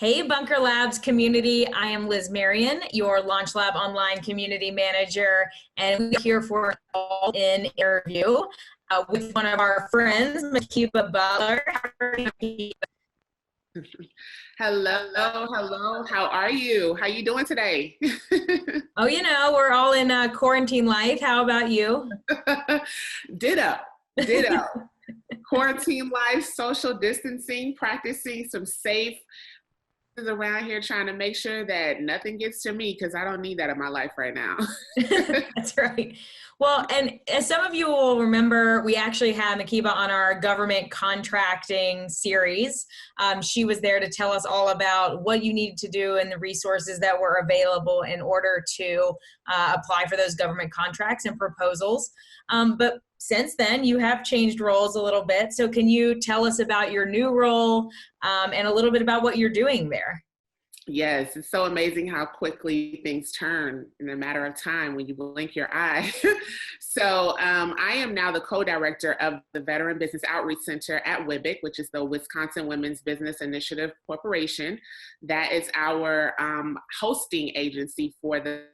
Hey, Bunker Labs community. I am Liz Marion, your Launch Lab Online Community Manager, and we're here for an all-in interview with one of our friends, Makeba Butler. Hello. How are you? How you doing today? Oh, we're all in quarantine life. How about you? Ditto. Quarantine life, social distancing, practicing some safe around here, trying to make sure that nothing gets to me because I don't need that in my life right now. That's right. Well, and as some of you will remember, we actually had Makeba on our government contracting series. She was there to tell us all about what you needed to do and the resources that were available in order to apply for those government contracts and proposals. But since then, you have changed roles a little bit. So can you tell us about your new role and a little bit about what you're doing there? Yes, it's so amazing how quickly things turn in a matter of time when you blink your eye. So I am now the co-director of the Veteran Business Outreach Center at WWBIC, which is the Wisconsin Women's Business Initiative Corporation. That is our hosting agency for the.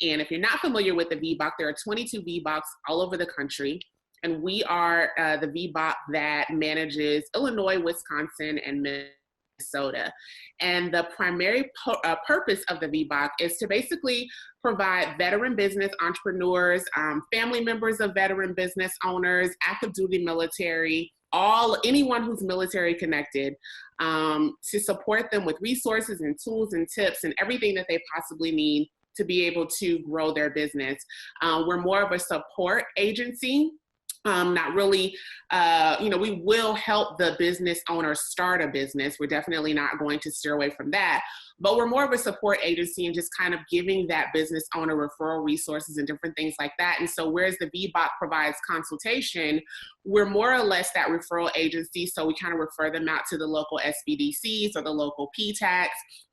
And if you're not familiar with the VBOC, there are 22 VBOCs all over the country. And we are the VBOC that manages Illinois, Wisconsin, and Minnesota. And the primary purpose of the VBOC is to basically provide veteran business entrepreneurs, family members of veteran business owners, active duty military, anyone who's military connected, to support them with resources and tools and tips and everything that they possibly need to be able to grow their business. We're more of a support agency. Not really, we will help the business owner start a business. We're definitely not going to steer away from that, but we're more of a support agency and just kind of giving that business owner referral resources and different things like that. And so whereas the VBOC provides consultation, we're more or less that referral agency. So we kind of refer them out to the local SBDCs or the local PTACs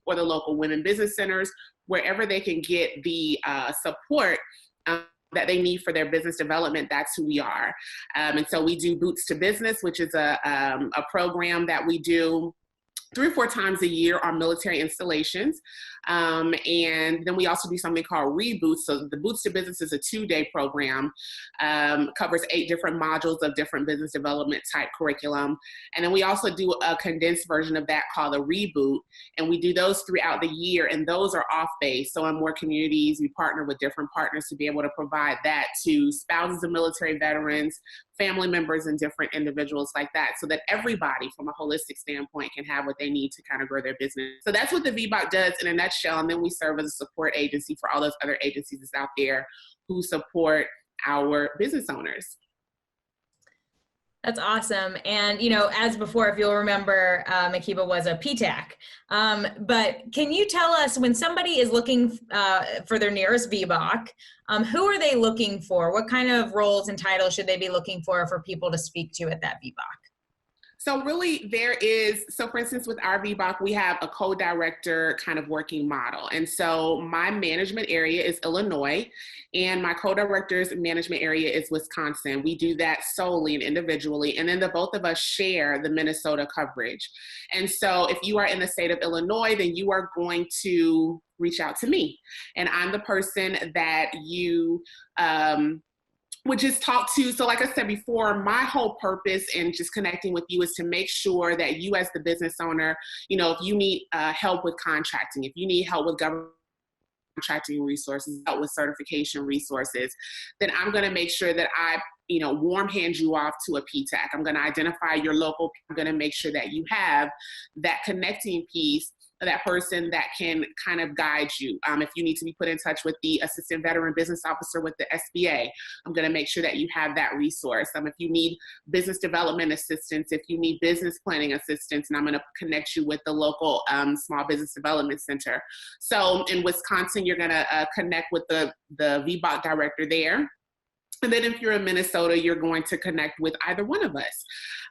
or the local women business centers, wherever they can get the support that they need for their business development. That's who we are. And so we do Boots to Business, which is a program that we do 3 or 4 times a year on military installations. And then we also do something called Reboots. So the Boots to Business is a 2-day program, covers 8 different modules of different business development type curriculum. And then we also do a condensed version of that called a Reboot. And we do those throughout the year, and those are off base. So in more communities, we partner with different partners to be able to provide that to spouses of military veterans, family members, and different individuals like that, so that everybody from a holistic standpoint can have what they need to kind of grow their business. So that's what the VBOC does in a nutshell. And then we serve as a support agency for all those other agencies that's out there who support our business owners. That's awesome. And, as before, if you'll remember, Makeba was a PTAC. But can you tell us, when somebody is looking for their nearest VBOC, who are they looking for? What kind of roles and titles should they be looking for people to speak to at that VBOC? So really for instance, with our VBOC, we have a co-director kind of working model. And so my management area is Illinois, and my co-director's management area is Wisconsin. We do that solely and individually. And then the both of us share the Minnesota coverage. And so if you are in the state of Illinois, then you are going to reach out to me. And I'm the person that you, would just talk to. So like I said before, my whole purpose in just connecting with you is to make sure that you as the business owner, if you need help with contracting, if you need help with government contracting resources, help with certification resources, then I'm going to make sure that I warm hand you off to a PTAC. I'm going to identify your local. I'm going to make sure that you have that connecting piece, that person that can kind of guide you. If you need to be put in touch with the assistant veteran business officer with the SBA, I'm going to make sure that you have that resource. If you need business development assistance, if you need business planning assistance, and I'm going to connect you with the local small business development center. So in Wisconsin, you're going to connect with the VBOC director there. And then if you're in Minnesota, you're going to connect with either one of us.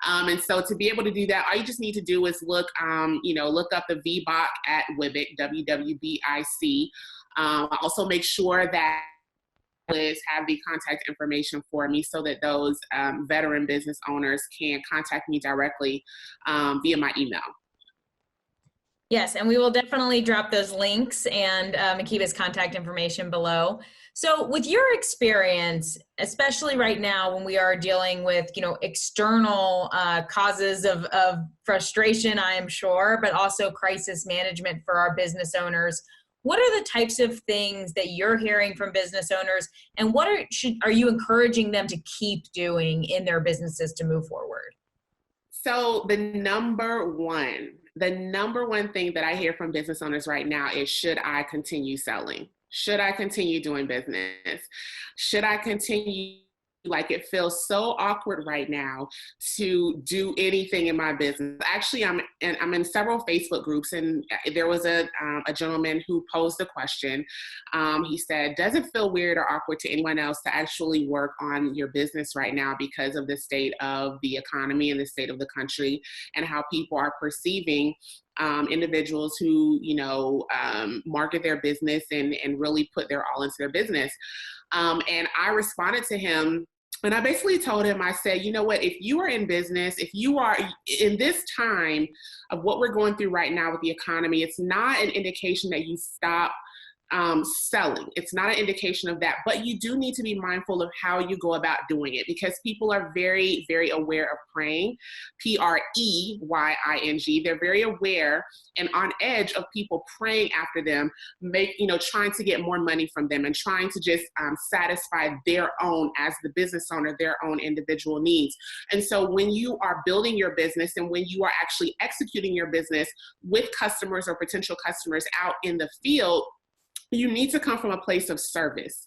And so to be able to do that, all you just need to do is look up the VBOC at WWBIC, WWBIC. Also make sure that Liz have the contact information for me so that those veteran business owners can contact me directly via my email. Yes, and we will definitely drop those links and Makeba's contact information below. So, with your experience, especially right now when we are dealing with, external causes of frustration, I am sure, but also crisis management for our business owners, what are the types of things that you're hearing from business owners, and what are you encouraging them to keep doing in their businesses to move forward? So the number one thing that I hear from business owners right now is, should I continue selling? Should I continue doing business? Should I continue? Like, it feels so awkward right now to do anything in my business. Actually, I'm in several Facebook groups, and there was a gentleman who posed a question. He said, does it feel weird or awkward to anyone else to actually work on your business right now because of the state of the economy and the state of the country, and how people are perceiving individuals who, market their business and really put their all into their business? And I responded to him, and I basically told him, I said, you know what, if you are in business, if you are in this time of what we're going through right now with the economy, it's not an indication that you stop selling. It's not an indication of that, but you do need to be mindful of how you go about doing it, because people are very, very aware of preying, Preying. They're very aware and on edge of people preying after them, trying to get more money from them and trying to just satisfy their own, as the business owner, their own individual needs. And so when you are building your business and when you are actually executing your business with customers or potential customers out in the field, you need to come from a place of service,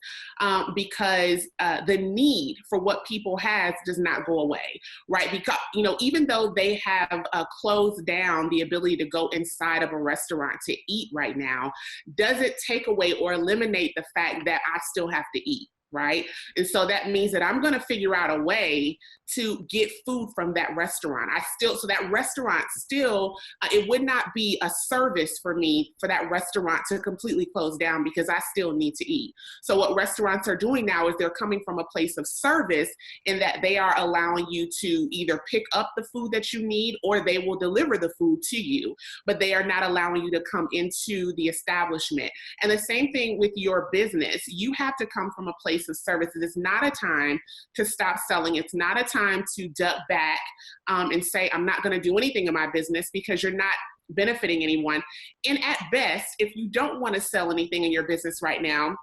because the need for what people have does not go away, right? Because, even though they have closed down the ability to go inside of a restaurant to eat right now, does it take away or eliminate the fact that I still have to eat? Right. And so that means that I'm going to figure out a way to get food from that restaurant. So that restaurant still, it would not be a service for me for that restaurant to completely close down, because I still need to eat. So what restaurants are doing now is they're coming from a place of service, in that they are allowing you to either pick up the food that you need, or they will deliver the food to you, but they are not allowing you to come into the establishment. And the same thing with your business. You have to come from a place of service. It's not a time to stop selling. It's not a time to duck back and say, I'm not going to do anything in my business, because you're not benefiting anyone. And at best, if you don't want to sell anything in your business right now,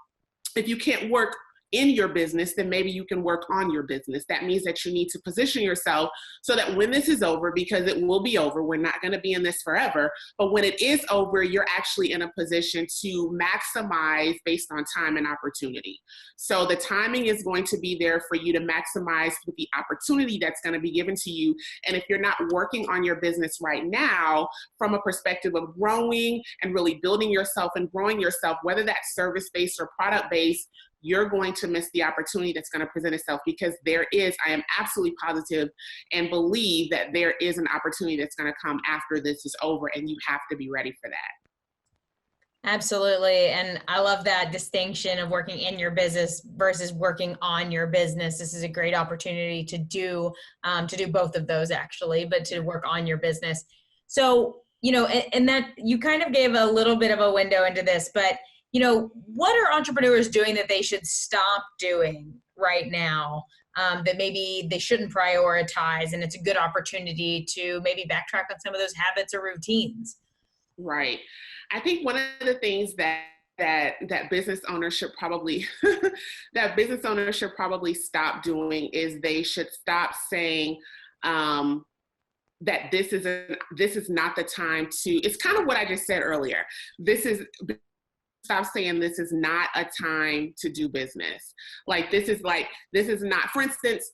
if you can't work in your business, then maybe you can work on your business. That means that you need to position yourself so that when this is over, because it will be over, we're not going to be in this forever, but when it is over, you're actually in a position to maximize based on time and opportunity. So the timing is going to be there for you to maximize with the opportunity that's going to be given to you. And if you're not working on your business right now from a perspective of growing and really building yourself and growing yourself, whether that's service-based or product-based, you're going to miss the opportunity that's going to present itself, because I am absolutely positive and believe that there is an opportunity that's going to come after this is over, and you have to be ready for that. Absolutely. And I love that distinction of working in your business versus working on your business. This is a great opportunity to do both of those, actually, but to work on your business. So, and that you kind of gave a little bit of a window into this, but what are entrepreneurs doing that they should stop doing right now, that maybe they shouldn't prioritize, and it's a good opportunity to maybe backtrack on some of those habits or routines? Right. I think one of the things that business owners should probably stop doing is they should stop saying that this is not the time to. It's kind of what I just said earlier. Stop saying this is not a time to do business. This is not, for instance,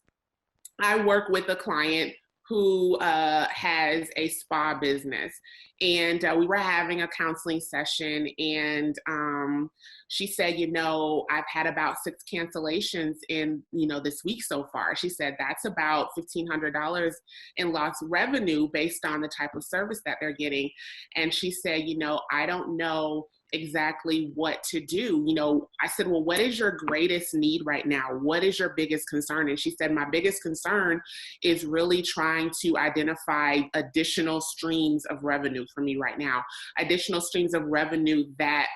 I work with a client who has a spa business, and we were having a counseling session, and she said, I've had about 6 cancellations in, this week so far. She said that's about $1,500 in lost revenue based on the type of service that they're getting. And she said, I don't know exactly what to do. You know, I said, well, what is your greatest need right now? What is your biggest concern? And she said, my biggest concern is really trying to identify additional streams of revenue for me right now, additional streams of revenue that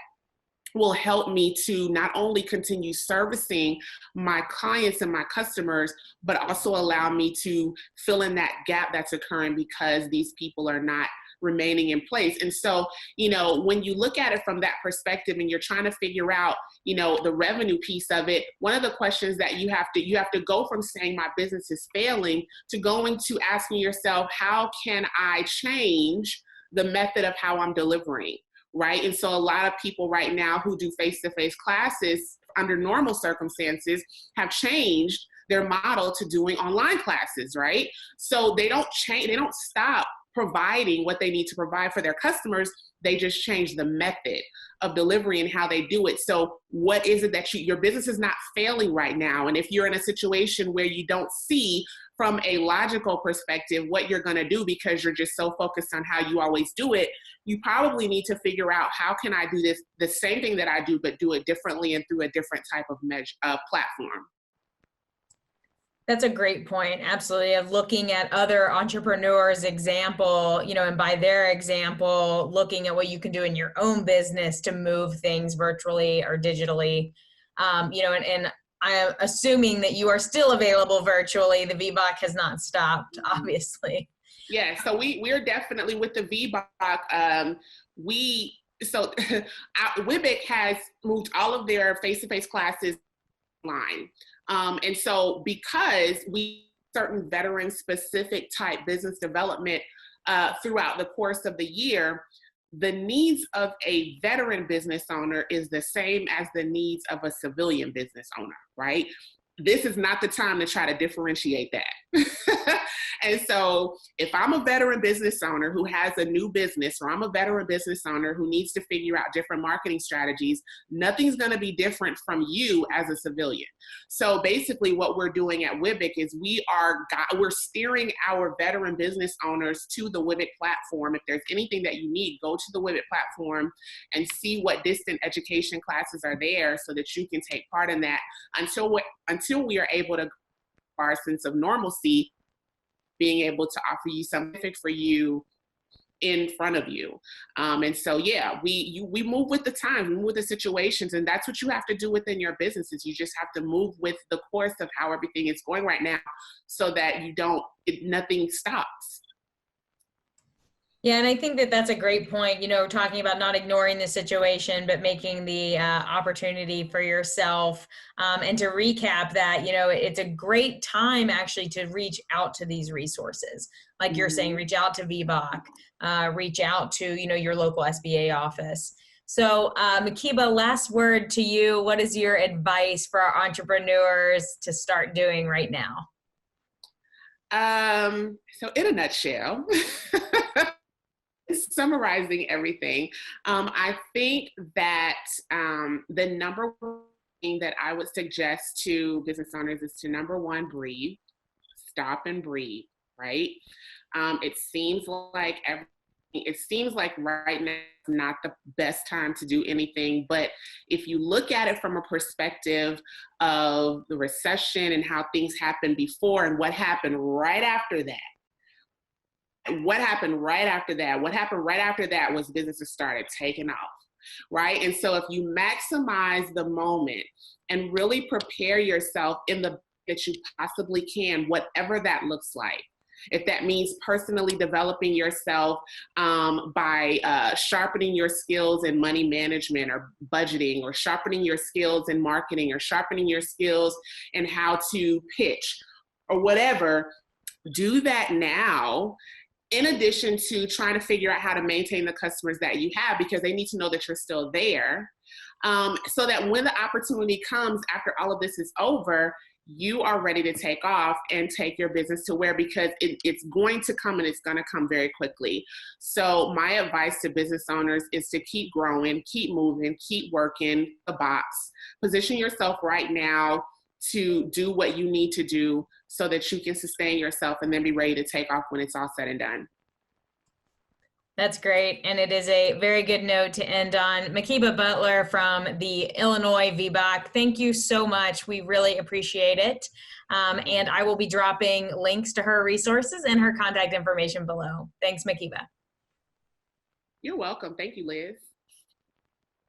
will help me to not only continue servicing my clients and my customers, but also allow me to fill in that gap that's occurring because these people are not remaining in place. And so, you know, when you look at it from that perspective and you're trying to figure out, you know, the revenue piece of it, one of the questions that you have to go from saying my business is failing to going to asking yourself, how can I change the method of how I'm delivering? Right. And so a lot of people right now who do face-to-face classes under normal circumstances have changed their model to doing online classes. Right. So they don't change, they don't stop providing what they need to provide for their customers. They just change the method of delivery and how they do it. So what is it that your business is not failing right now? And if you're in a situation where you don't see from a logical perspective what you're going to do because you're just so focused on how you always do it, you probably need to figure out, how can I do this, the same thing that I do, but do it differently and through a different type of platform. That's a great point. Absolutely. Of looking at other entrepreneurs' example, you know, and by their example, looking at what you can do in your own business to move things virtually or digitally. You know, and I'm assuming that you are still available virtually. The VBOC has not stopped, obviously. Yeah, so we're definitely with the VBOC. WWBIC has moved all of their face-to-face classes online. And so because we certain veteran specific type business development throughout the course of the year, the needs of a veteran business owner is the same as the needs of a civilian business owner, right? This is not the time to try to differentiate that. And so if I'm a veteran business owner who has a new business, or I'm a veteran business owner who needs to figure out different marketing strategies, nothing's going to be different from you as a civilian. So basically what we're doing at WWBIC is we're steering our veteran business owners to the WWBIC platform. If there's anything that you need, go to the WWBIC platform and see what distant education classes are there so that you can take part in that until we are able to our sense of normalcy, being able to offer you something for you in front of you. And so, yeah, we move with the times, we move with the situations, and that's what you have to do within your businesses. You just have to move with the course of how everything is going right now so that nothing stops. Yeah, and I think that that's a great point, you know, talking about not ignoring the situation, but making the opportunity for yourself. And to recap that, you know, it's a great time actually to reach out to these resources. Like you're saying, reach out to VBOC, reach out to, you know, your local SBA office. So Makeba, last word to you. What is your advice for our entrepreneurs to start doing right now? So in a nutshell, summarizing everything, I think that the number one thing that I would suggest to business owners is to, number one, breathe, stop and breathe, right? It seems like right now is not the best time to do anything, but if you look at it from a perspective of the recession and how things happened before and what happened right after that, what happened right after that was businesses started taking off, right? And so if you maximize the moment and really prepare yourself in the that you possibly can, whatever that looks like. If that means personally developing yourself by sharpening your skills in money management or budgeting, or sharpening your skills in marketing, or sharpening your skills in how to pitch, or whatever, do that now, in addition to trying to figure out how to maintain the customers that you have, because they need to know that you're still there, so that when the opportunity comes after all of this is over, you are ready to take off and take your business to where, because it's going to come, and it's going to come very quickly. So my advice to business owners is to keep growing, keep moving, keep working the box, position yourself right now to do what you need to do so that you can sustain yourself and then be ready to take off when it's all said and done. That's great. And it is a very good note to end on. Makeba Butler from the Illinois VBAC, thank you so much. We really appreciate it. And I will be dropping links to her resources and her contact information below. Thanks, Makeba. You're welcome. Thank you, Liz.